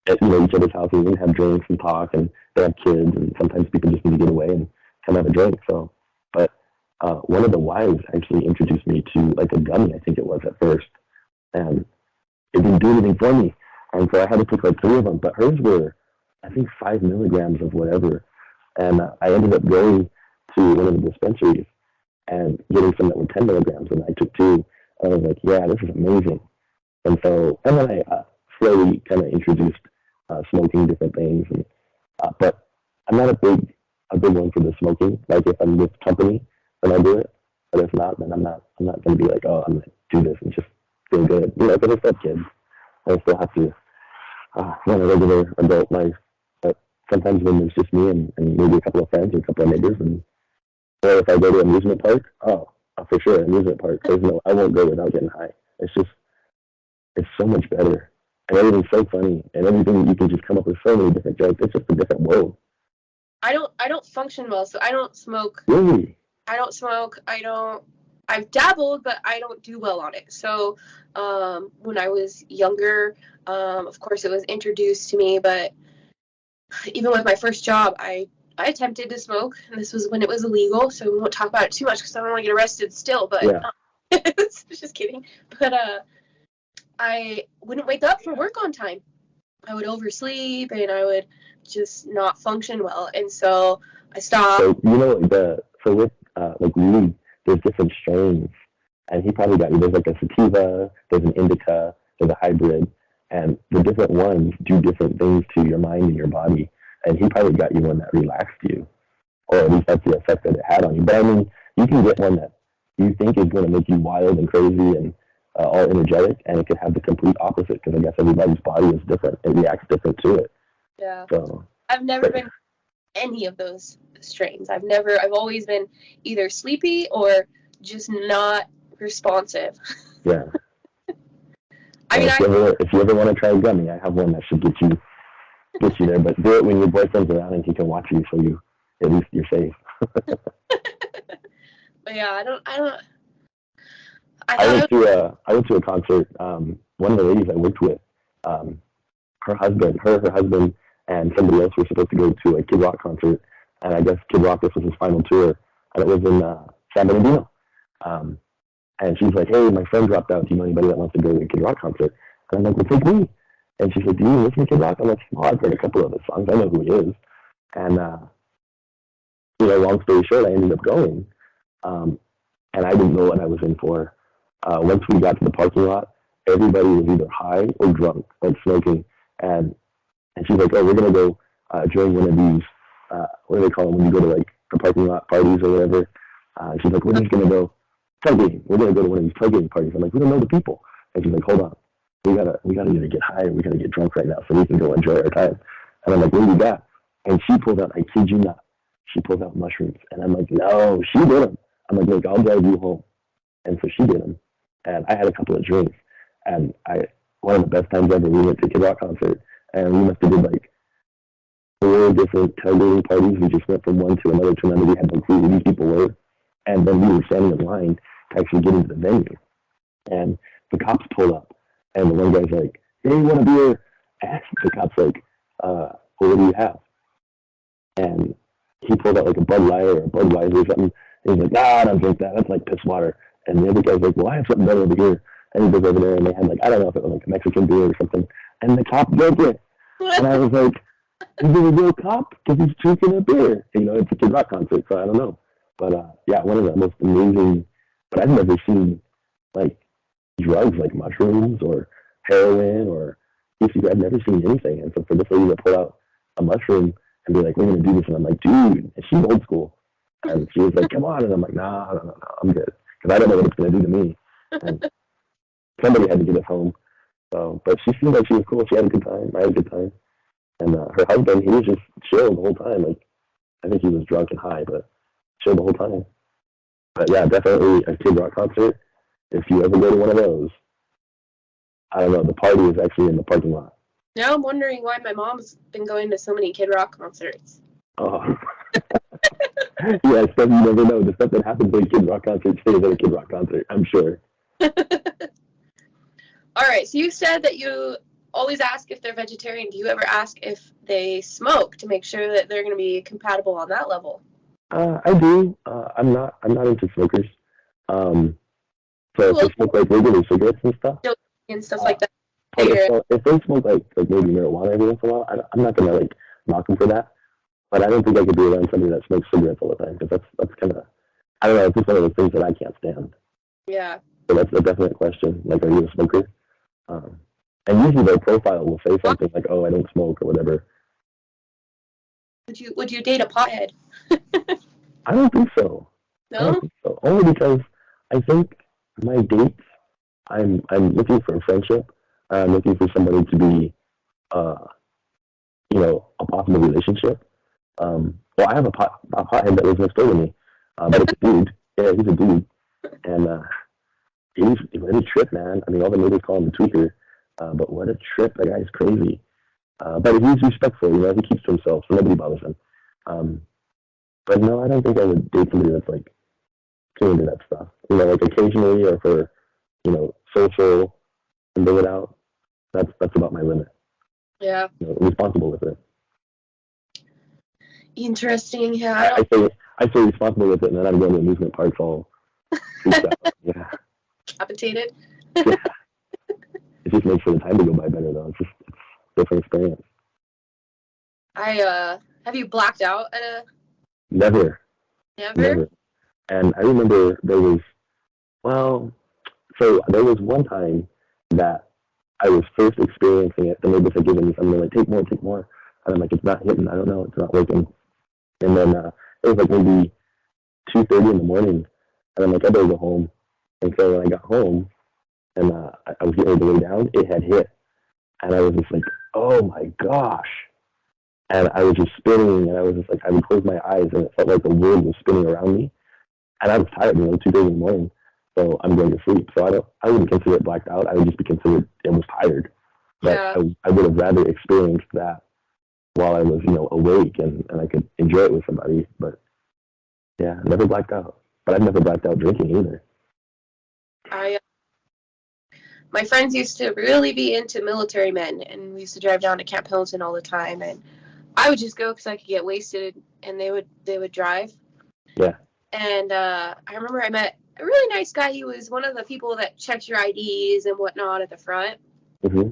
at each other's houses and have drinks and talk, and they have kids, and sometimes people just need to get away and come have a drink. So, but one of the wives actually introduced me to like a gummy, I think it was at first, and it didn't do anything for me, and so I had to take like 3 of them. But hers were, I think, 5 milligrams of whatever, and I ended up going to one of the dispensaries and getting some that were 10 milligrams, and I took 2. And I was like, yeah, this is amazing. And then I slowly kind of introduced smoking different things, and but I'm not a big one for the smoking. Like if I'm with company, then I do it. But if not, then I'm not going to be like, oh, I'm going to do this and just feel good. Because I still have kids. I still have to not a regular adult life. But sometimes when there's just me and maybe a couple of friends or a couple of neighbors, and or if I go to an amusement park, for sure, amusement park. There's no, I won't go without getting high. It's so much better. And everything's so funny. And everything, you can just come up with so many different jokes. It's just a different world. I don't function well, so I don't smoke. Really? I don't smoke. I've dabbled, but I don't do well on it. So, when I was younger, of course it was introduced to me, but even with my first job, I attempted to smoke, and this was when it was illegal, so we won't talk about it too much because I don't want to get arrested still, but yeah. Just kidding. But I wouldn't wake up for work on time. I would oversleep, and I would just not function well, and so I stopped. So, with like weed, there's different strains, and he probably got you. There's like a sativa, there's an indica, there's a hybrid, and the different ones do different things to your mind and your body. And he probably got you one that relaxed you, or at least that's the effect that it had on you. But I mean, you can get one that you think is going to make you wild and crazy and all energetic, and it could have the complete opposite, because I guess everybody's body is different. It reacts different to it. Yeah. So I've never been any of those strains. I've always been either sleepy or just not responsive. Yeah. I mean, if you ever want to try a gummy, I have one that should get you there, but do it when your boyfriend's around and he can watch you, so at least you're safe. But yeah, I went to a concert. One of the ladies I worked with, her husband, and somebody else were supposed to go to a Kid Rock concert, and I guess Kid Rock, this was his final tour, and it was in San Bernardino. And she's like, "Hey, my friend dropped out. Do you know anybody that wants to go to a Kid Rock concert?" And I'm like, "Well, take me." And she's like, "Do you listen to Kid Rock?" I'm like, "Oh, I've heard a couple of his songs. I know who he is." And long story short, I ended up going, and I didn't know what I was in for. Once we got to the parking lot, everybody was either high or drunk, like smoking. And she's like, "Oh, we're gonna go join one of these. What do they call them when you go to like the parking lot parties or whatever?" She's like, "We're just gonna go tailgating. We're gonna go to one of these tailgating parties." I'm like, "We don't know the people." And she's like, "Hold on. We gotta either get high or we gotta get drunk right now so we can go enjoy our time." And I'm like, "What do you got?" And she pulls out, I kid you not, she pulls out mushrooms. And I'm like, "No, she did them." I'm like, "Look, I'll drive you home." And so she did them. And I had a couple of drinks. And one of the best times ever, we went to a Kid Rock concert. And we must have did like 4 different tailgating parties. We just went from one to another to another. We had no clue who these people were. And then we were standing in line to actually get into the venue. And the cops pulled up. And the one guy's like, "Hey, you want a beer?" And the cop's like, "Well, what do you have?" And he pulled out like a Bud Light or a Budweiser or something. And he's like, "Nah, I don't drink that. That's like piss water." And the other guy's like, "Well, I have something better over here." And he goes over there and they had like, I don't know if it was like a Mexican beer or something. And the cop drank it. And I was like, "Is it a real cop? Because he's drinking a beer." It's a Kid Rock concert, so I don't know. But yeah, one of the most amazing, but I've never seen like drugs like mushrooms or heroin or ECW. I've never seen anything. And so for this lady to pull out a mushroom and be like, "We're going to do this," and I'm like, "Dude," and she's old school. And she was like, "Come on." And I'm like, "No, I'm good." Because I don't know what it's going to do to me. And somebody had to get us home. So, but she seemed like she was cool. She had a good time. I had a good time. And her husband, he was just chill the whole time. Like, I think he was drunk and high, but chill the whole time. But yeah, definitely a Kid Rock concert. If you ever go to one of those, I don't know, the party is actually in the parking lot. Now I'm wondering why my mom's been going to so many Kid Rock concerts. Oh. Yeah, stuff you never know. The stuff that happens at a Kid Rock concert stays at a Kid Rock concert, I'm sure. All right, so you said that you always ask if they're vegetarian. Do you ever ask if they smoke to make sure that they're going to be compatible on that level? I do. I'm not into smokers. So if they smoke like regular cigarettes and stuff Like that. If they smoke like maybe marijuana every once in a while, I'm not gonna like knock them for that. But I don't think I could be around somebody that smokes cigarettes all the time, because that's kind of, I don't know, it's just one of those things that I can't stand. Yeah. So that's a definite question. Like, are you a smoker? And usually their profile will say something like, "Oh, I don't smoke," or whatever. Would you date a pothead? I don't think so. No? I don't think so. Only because I think my dates, I'm looking for a friendship. I'm looking for somebody to be a possible relationship. Well, I have a pothead that lives next door to me, but it's a dude. Yeah, he's a dude, and what a trip, man. I mean, all the neighbors call him a tweaker, but what a trip. That guy's crazy. But he's respectful, he keeps to himself, so nobody bothers him. But no, I don't think I would date somebody that's like too into that stuff. Like occasionally or for, social and live it out. That's about my limit. Yeah. Responsible with it. Interesting. Yeah. I say responsible with it, and then I'm going to amusement parks all freaked out. Yeah. Capitated. Yeah. It just makes for the time to go by better, though. It's a different experience. Have you blacked out at a? Never. And I remember there was one time that I was first experiencing it. The neighbors had given me something like, take more. And I'm like, it's not hitting. I don't know. It's not working. And then it was like maybe 2:30 in the morning. And I'm like, I better go home. And so when I got home and I was getting ready to lay down, it had hit. And I was just like, oh my gosh. And I was just spinning, and I was just like, I would close my eyes, and it felt like the world was spinning around me. And I was tired, 2:30 in the morning. So I'm going to sleep. So I wouldn't consider it blacked out. I would just be considered it was tired. But yeah. I would have rather experienced that while I was, awake and I could enjoy it with somebody. But yeah, never blacked out. But I've never blacked out drinking either. My friends used to really be into military men, and we used to drive down to Camp Hilton all the time, and I would just go because I could get wasted, and they would drive. Yeah. And I remember I met a really nice guy. He was one of the people that checks your IDs and whatnot at the front. Mm-hmm.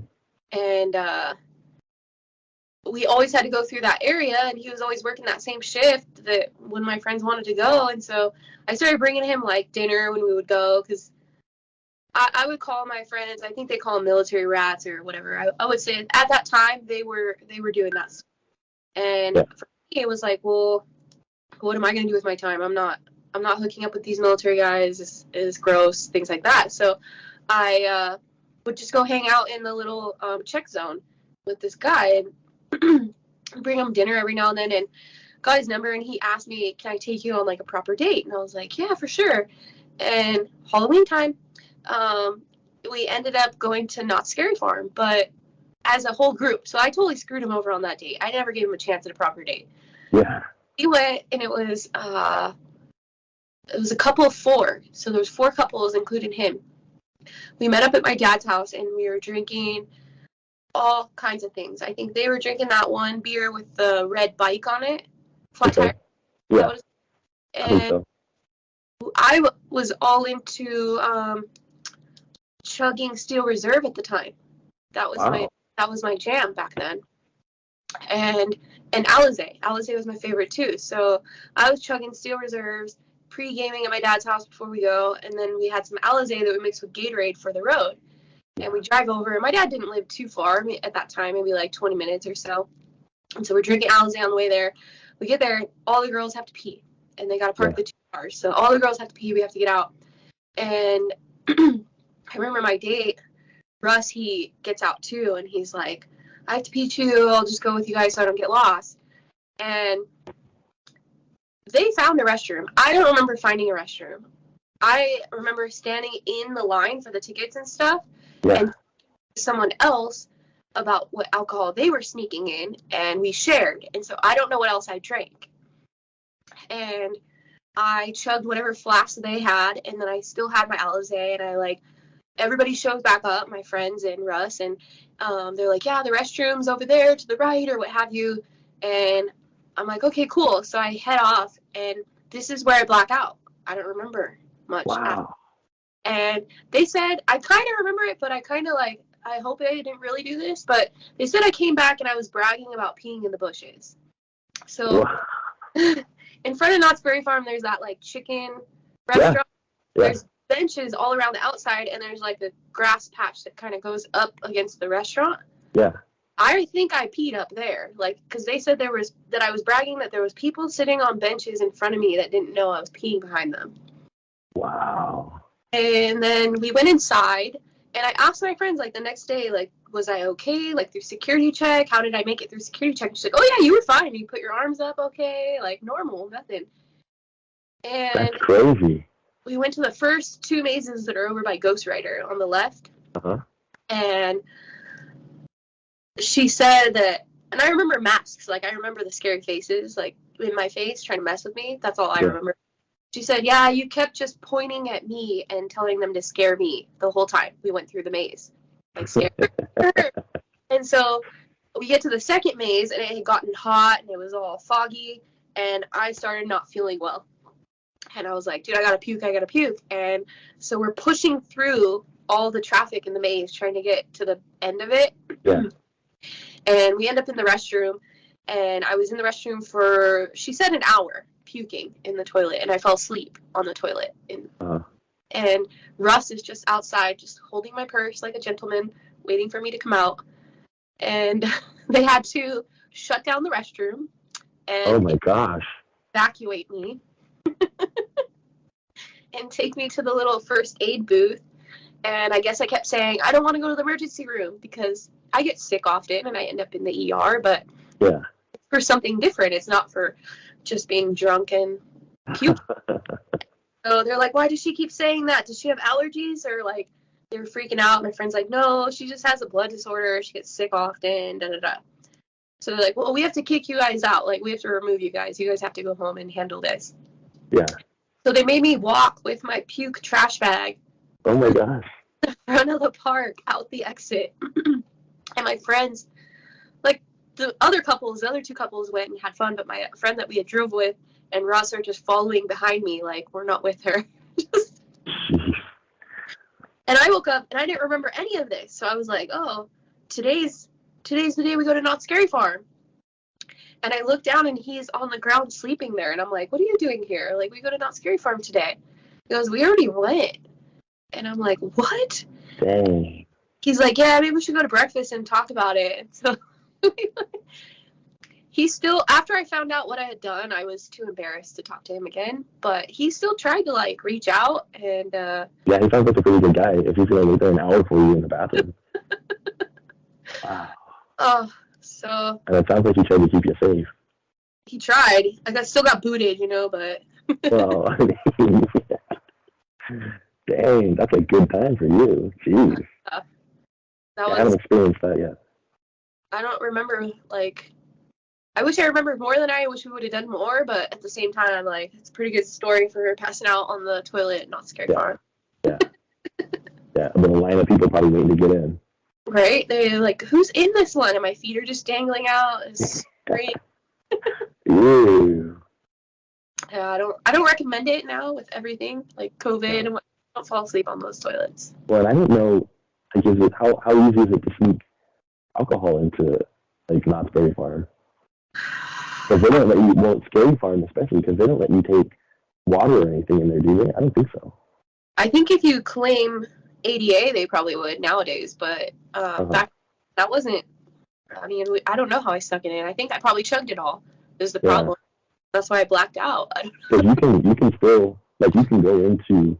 And we always had to go through that area, and he was always working that same shift that when my friends wanted to go. And so I started bringing him like dinner when we would go, because I would call my friends, I think they call them military rats or whatever. I would say at that time they were doing that. And for me it was like, well, what am I going to do with my time? I'm not hooking up with these military guys. It's gross, things like that. So I would just go hang out in the little check zone with this guy and bring him dinner every now and then, and got his number, and he asked me, can I take you on like a proper date? And I was like, yeah, for sure. And Halloween time, we ended up going to Knott's Scary Farm, but as a whole group. So I totally screwed him over on that date. I never gave him a chance at a proper date. Yeah. He went, and it was a couple of four. So there was 4 couples, including him. We met up at my dad's house, and we were drinking all kinds of things. I think they were drinking that one beer with the red bike on it. Flat tire. Yeah. And I was all into chugging Steel Reserve at the time. That was my jam back then. And Alizé. Alizé was my favorite too. So I was chugging Steel Reserves, pre-gaming at my dad's house before we go, and then we had some Alizé that we mixed with Gatorade for the road. And we drive over, and my dad didn't live too far at that time, maybe like 20 minutes or so. And so we're drinking Alizé on the way there. We get there, all the girls have to pee, and they got to park the 2 cars. So all the girls have to pee, we have to get out. And I remember my date, Russ, he gets out too, and he's like, I have to pee too, I'll just go with you guys so I don't get lost. And they found a restroom. I don't remember finding a restroom. I remember standing in the line for the tickets and stuff, and someone else about what alcohol they were sneaking in, and we shared. And so I don't know what else I drank. And I chugged whatever flask they had, and then I still had my Alizé, and everybody shows back up, my friends and Russ, and they're like, yeah, the restroom's over there to the right or what have you. And I'm like, okay, cool. So I head off, and this is where I black out. I don't remember much. Wow. And they said, I kind of remember it, but I kind of I hope I didn't really do this, but they said I came back and I was bragging about peeing in the bushes. So in front of Knott's Berry Farm, there's that chicken restaurant. Yeah. There's benches all around the outside, and there's a grass patch that kind of goes up against the restaurant. Yeah. I think I peed up there, because they said that I was bragging that there was people sitting on benches in front of me that didn't know I was peeing behind them. Wow. And then we went inside, And I asked my friends, like, the next day, like, was I okay? Like, through security check? How did I make it through security check? And she's like, oh, yeah, you were fine. You put your arms up okay. Like, normal, nothing. That's And crazy. we went to the first 2 mazes that are over by Ghostwriter on the left. Uh-huh. And she said that, and I remember masks. Like, I remember the scary faces, like, in my face trying to mess with me. That's all I remember. She said, yeah, you kept just pointing at me and telling them to scare me the whole time we went through the maze. Like, scare her. And so we get to the second maze, and it had gotten hot, and it was all foggy, and I started not feeling well. And I was like, dude, I gotta puke. And so we're pushing through all the traffic in the maze, trying to get to the end of it. Yeah. And we end up in the restroom, and I was in the restroom for, she said, an hour, puking in the toilet, and I fell asleep on the toilet. And Russ is just outside, just holding my purse like a gentleman, waiting for me to come out. And they had to shut down the restroom and oh my gosh, evacuate me and take me to the little first aid booth. And I guess I kept saying, I don't want to go to the emergency room because I get sick often and I end up in the ER, but yeah, it's for something different. It's not for just being drunk and puke. So they're like, why does she keep saying that? Does she have allergies? Or like, they were freaking out. My friend's like, no, she just has a blood disorder. She gets sick often, da da da. So they're like, well, we have to kick you guys out. Like, we have to remove you guys. You guys have to go home and handle this. Yeah. So they made me walk with my puke trash bag. Oh my gosh. In front of the park, out the exit. And my friends, like the other 2 couples went and had fun, but my friend that we had drove with and Ross are just following behind me, like we're not with her. And I woke up and I didn't remember any of this. So I was like, oh, today's the day we go to Not Scary Farm. And I looked down and he's on the ground sleeping there. And I'm like, what are you doing here? Like, we go to Not Scary Farm today. He goes, we already went. And I'm like, what? Dang. He's like, yeah, maybe we should go to breakfast and talk about it. And so he still, after I found out what I had done, I was too embarrassed to talk to him again. But he still tried to, like, reach out. And yeah, he sounds like a pretty good guy if he's going to wait there an hour for you in the bathroom. Wow. Oh, so. And it sounds like he tried to keep you safe. He tried. I still got booted, but. Well, I mean, dang, that's a good time for you. Jeez. I haven't experienced that yet. I don't remember, like, I wish I remembered more than I wish we would have done more, but at the same time, I'm like, it's a pretty good story for passing out on the toilet at Not Scary Farm. Yeah. Yeah, but a line of people probably waiting to get in. Right? They're like, who's in this one? And my feet are just dangling out. It's great. Ew. I don't recommend it now with everything, like COVID and what. Don't fall asleep on those toilets. Well, I don't know, like, how easy is it to sneak alcohol into, like, Knott's Berry Farm? Because they don't let you, well, Scary Farm especially, because they don't let you take water or anything in there, do they? I don't think so. I think if you claim ADA, they probably would nowadays, but back that wasn't, I mean, I don't know how I snuck it in. I think I probably chugged it all, is the problem. That's why I blacked out. Because you can still, like, you can go into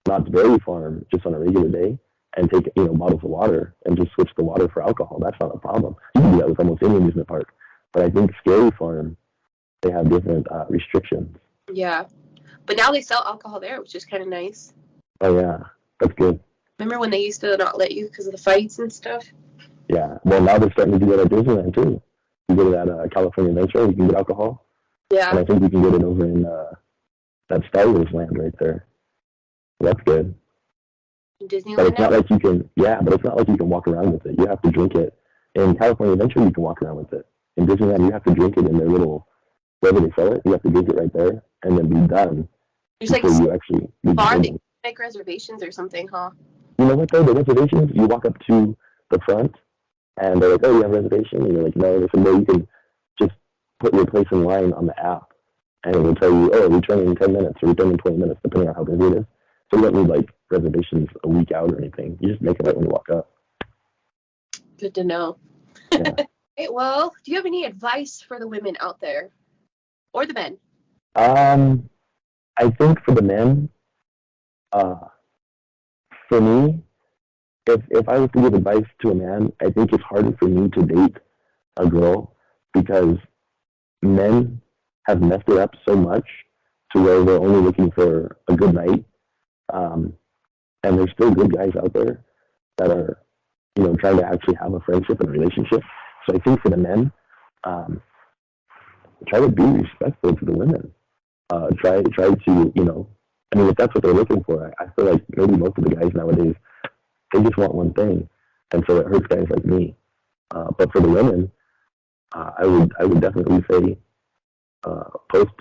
Knott's Berry Farm just on a regular day and take, bottles of water and just switch the water for alcohol. That's not a problem. You can do that with almost any amusement park. But I think Scary Farm, they have different restrictions. Yeah. But now they sell alcohol there, which is kind of nice. Oh, yeah. That's good. Remember when they used to not let you because of the fights and stuff? Yeah. Well, now they're starting to do that at Disneyland, too. You go to that California Adventure, you can get alcohol. Yeah. And I think you can get it over in that Star Wars land right there. That's good. Disneyland. But it's not like you can, but it's not like you can walk around with it. You have to drink it. In California Adventure, you can walk around with it. In Disneyland, you have to drink it in their little, wherever they sell it. You have to drink it right there and then be done. There's like you actually bar that you make reservations or something, huh? You know what though? The reservations, you walk up to the front and they're like, oh, you have a reservation? And you're like, no. They said, no, you can just put your place in line on the app and it will tell you, oh, return in 10 minutes or return in 20 minutes, depending on how busy it is. So you don't need, like, reservations a week out or anything. You just make it right when you walk up. Good to know. Yeah. Okay, well, do you have any advice for the women out there? Or the men? I think for the men, for me, if I was to give advice to a man, I think it's harder for me to date a girl because men have messed it up so much to where they're only looking for a good night. Um, and there's still good guys out there that are, trying to actually have a friendship and a relationship. So I think for the men, um, try to be respectful to the women. Try to, if that's what they're looking for, I feel like maybe most of the guys nowadays, they just want one thing. And so it hurts guys like me. But for the women, I would definitely say, post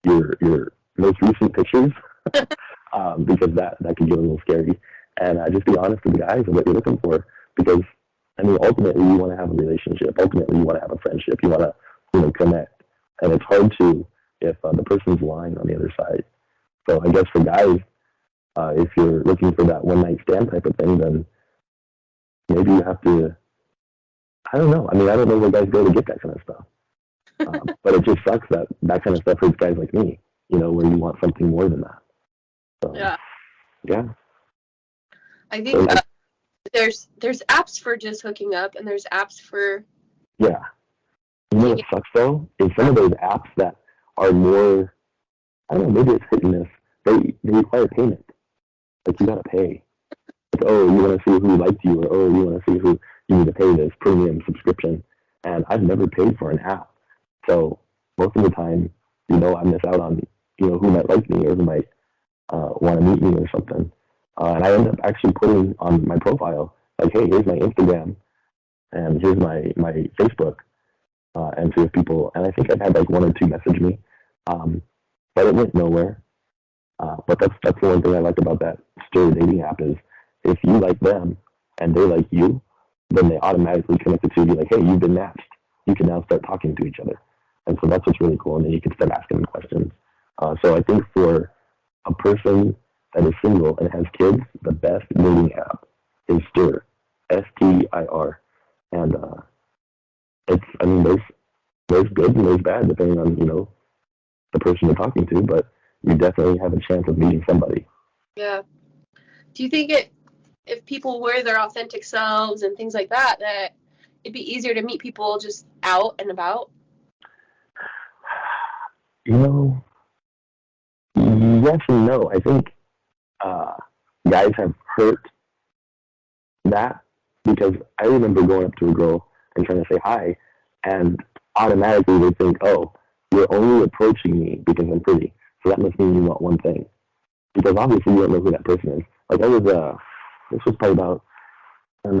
your most recent pictures, because that could get a little scary. And just be honest with the guys and what you're looking for, because ultimately you want to have a relationship. Ultimately you want to have a friendship. You want to, connect. And it's hard to if the person's lying on the other side. So I guess for guys, if you're looking for that one night stand type of thing, then maybe you have to. I don't know. I don't know where guys go to get that kind of stuff. But it just sucks that that kind of stuff hurts guys like me. Where you want something more than that. So, yeah. I think there's apps for just hooking up, and there's apps for. Yeah. What sucks though is some of those apps that are more. I don't know. Maybe it's hit and miss. They require payment. Like you gotta pay. Like, oh, you want to see who liked you, or oh, you want to see who you need to pay this premium subscription. And I've never paid for an app, so most of the time, I miss out on who might like me or who might want to meet me or something. And I end up actually putting on my profile like, hey, here's my Instagram, and here's my Facebook, and see if people. And I think I've had like one or two message me, but it went nowhere. But that's the one thing I like about that Stir dating app is if you like them and they like you, then they automatically connect the two. Be like, hey, you've been matched. You can now start talking to each other. And so that's what's really cool. And then you can start asking them questions. So I think for a person that is single and has kids, the best dating app is Stir, STIR. And there's good and there's bad depending on, the person you're talking to, but you definitely have a chance of meeting somebody. Yeah. Do you think if people wear their authentic selves and things like that, that it'd be easier to meet people just out and about? Yes and no. I think guys have hurt that because I remember going up to a girl and trying to say hi, and automatically they think, oh, you're only approaching me because I'm pretty. So that must mean you want one thing. Because obviously you don't know who that person is. Like this was probably about, 3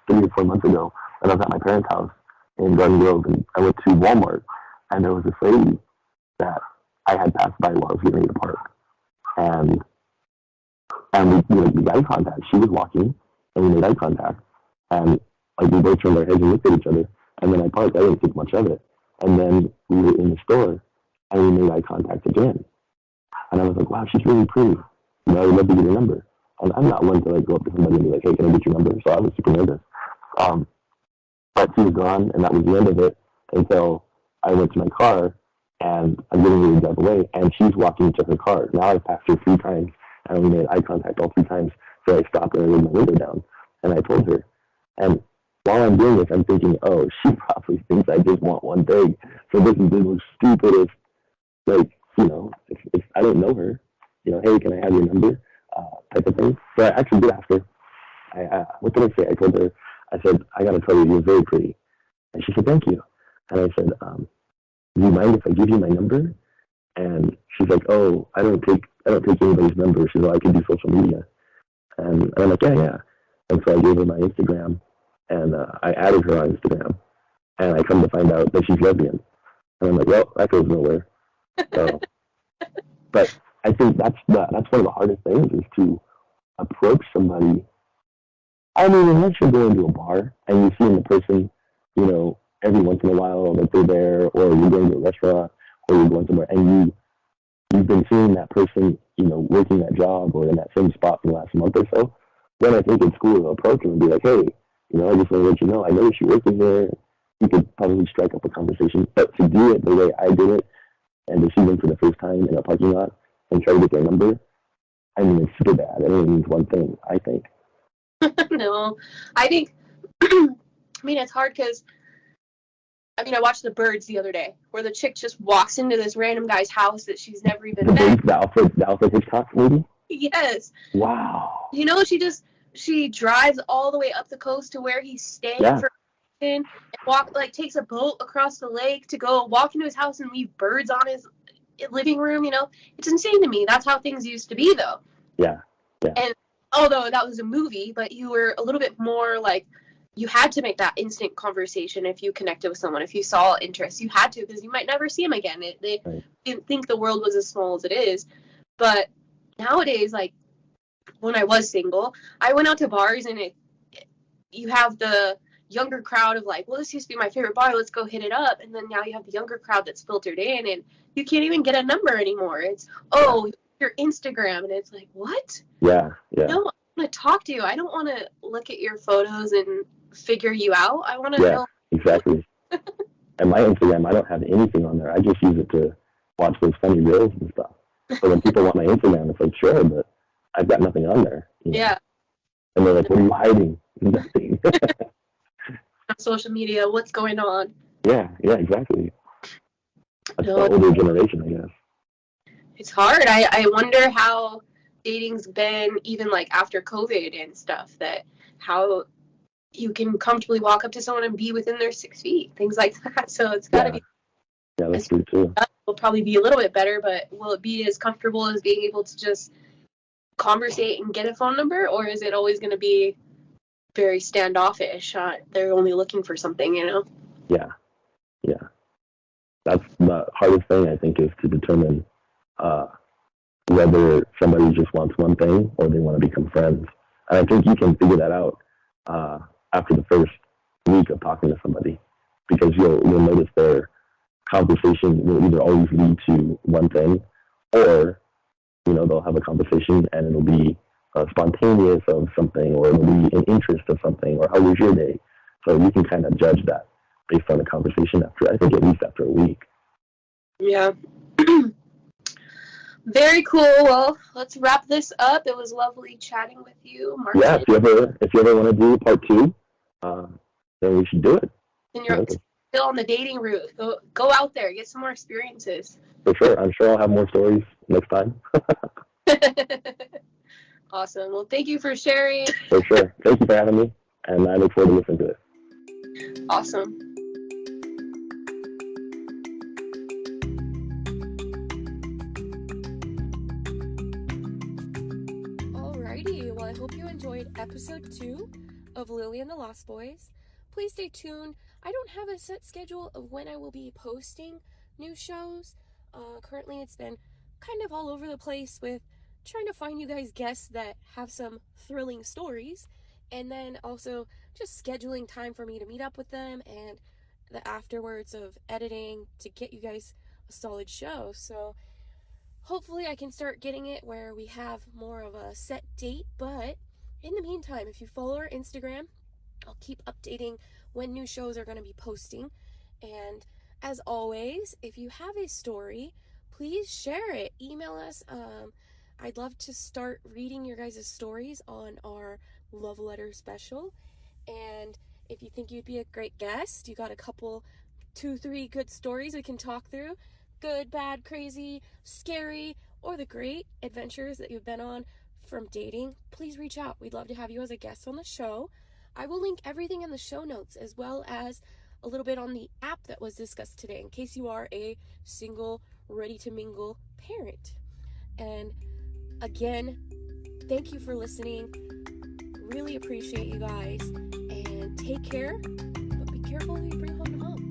or 4 months ago, and I was at my parents' house in Garden Grove, and I went to Walmart, and there was this lady that I had passed by while I was getting ready to park. And we made eye contact. She was walking, and we made eye contact. And like we both turned our heads and looked at each other. And then I parked. I didn't think much of it. And then we were in the store, and we made eye contact again. And I was like, wow, she's really pretty. I would love to get her number. And I'm not one to like go up to somebody and be like, hey, can I get your number? So I was super nervous. But she was gone, and that was the end of it until I went to my car, and I'm getting ready to drive away, and she's walking to her car. Now I've passed her 3 times, and we made eye contact all 3 times. So I stopped and I rolled my window down, and I told her. And while I'm doing this, I'm thinking, oh, she probably thinks I just want one thing. So this is the most stupidest, like, if I don't know her, hey, can I have your number, type of thing. So I actually did ask her. What did I say? I told her, I said, I got to tell you, you're very pretty. And she said, thank you. And I said, do you mind if I give you my number? And she's like, oh, I don't take anybody's number. She's like, I can do social media. And I'm like, yeah. And so I gave her my Instagram, and I added her on Instagram. And I come to find out that she's lesbian. And I'm like, well, that goes nowhere. So, but I think that's one of the hardest things is to approach somebody. Unless you're going to a bar and you see the person, every once in a while that they're there, or you're going to a restaurant, or you're going somewhere, and you've been seeing that person, working that job or in that same spot for the last month or so, then I think it's cool to approach them and be like, hey, I just want to let you know, I noticed you're working here. You could probably strike up a conversation. But to do it the way I did it, and to see them for the first time in a parking lot and try to get their number, it's super bad. It only means one thing, I think. No, I think, I mean, it's hard because, I mean, I watched The Birds the other day, where the chick just walks into this random guy's house that she's never even met. The Alfred Hitchcock movie? Yes. Wow. You know, she drives all the way up the coast to where he's staying for and takes a boat across the lake to go walk into his house and leave birds on his living room, you know? It's insane to me. That's how things used to be, though. Yeah. And although that was a movie, but you were a little bit more like, you had to make that instant conversation if you connected with someone. If you saw interest, you had to, because you might never see them again. They didn't think the world was as small as it is. But nowadays, like, when I was single, I went out to bars, and you have the younger crowd of like, well, this used to be my favorite bar, let's go hit it up. And then now you have the younger crowd that's filtered in, and you can't even get a number anymore. It's, your Instagram, and it's like, what? Yeah. No, I want to talk to you. I don't want to look at your photos and figure you out. I want to know. Exactly. And my Instagram, I don't have anything on there. I just use it to watch those funny reels and stuff. So when people want my Instagram, it's like, sure, but I've got nothing on there. You know? Yeah. And they're like, what are you hiding? Nothing. On social media, what's going on? Yeah, exactly. That's the older generation, I guess. It's hard. I wonder how dating's been even like after COVID and stuff, that how you can comfortably walk up to someone and be within their 6 feet, things like that. So it's got to be. Yeah, that's true too. Will probably be a little bit better, but will it be as comfortable as being able to just conversate and get a phone number, or is it always going to be very standoffish? They're only looking for something, you know? Yeah. That's the hardest thing, I think, is to determine whether somebody just wants one thing or they want to become friends. And I think you can figure that out after the first week of talking to somebody, because you'll notice their conversation will either always lead to one thing, or they'll have a conversation and it'll be spontaneous of something, or it'll be an interest of something, or how was your day? So you can kind of judge that based on the conversation at least after a week. Yeah. Very cool. Well, let's wrap this up. It was lovely chatting with you, Martin. Yeah, if you ever want to do part 2, then we should do it. And you're still on the dating route. Go out there, get some more experiences. For sure. I'm sure I'll have more stories next time. Awesome. Well, thank you for sharing. For sure. Thank you for having me, and I look forward to listening to it. Awesome. Alrighty, well, I hope you enjoyed episode 2 of Lily and the Lost Boys. Please stay tuned. I don't have a set schedule of when I will be posting new shows. Currently, it's been kind of all over the place with trying to find you guys guests that have some thrilling stories, and then also just scheduling time for me to meet up with them, and the afterwards of editing to get you guys a solid show. So hopefully I can start getting it where we have more of a set date, but in the meantime, if you follow our Instagram, I'll keep updating when new shows are going to be posting. And as always, if you have a story, please share it. Email us. I'd love to start reading your guys' stories on our love letter special. And if you think you'd be a great guest, you got a couple, 2-3 good stories we can talk through. Good, bad, crazy, scary, or the great adventures that you've been on from dating, please reach out. We'd love to have you as a guest on the show. I will link everything in the show notes, as well as a little bit on the app that was discussed today, in case you are a single, ready-to-mingle parent. And again, thank you for listening. Really appreciate you guys. And take care, but be careful who you bring home to mom.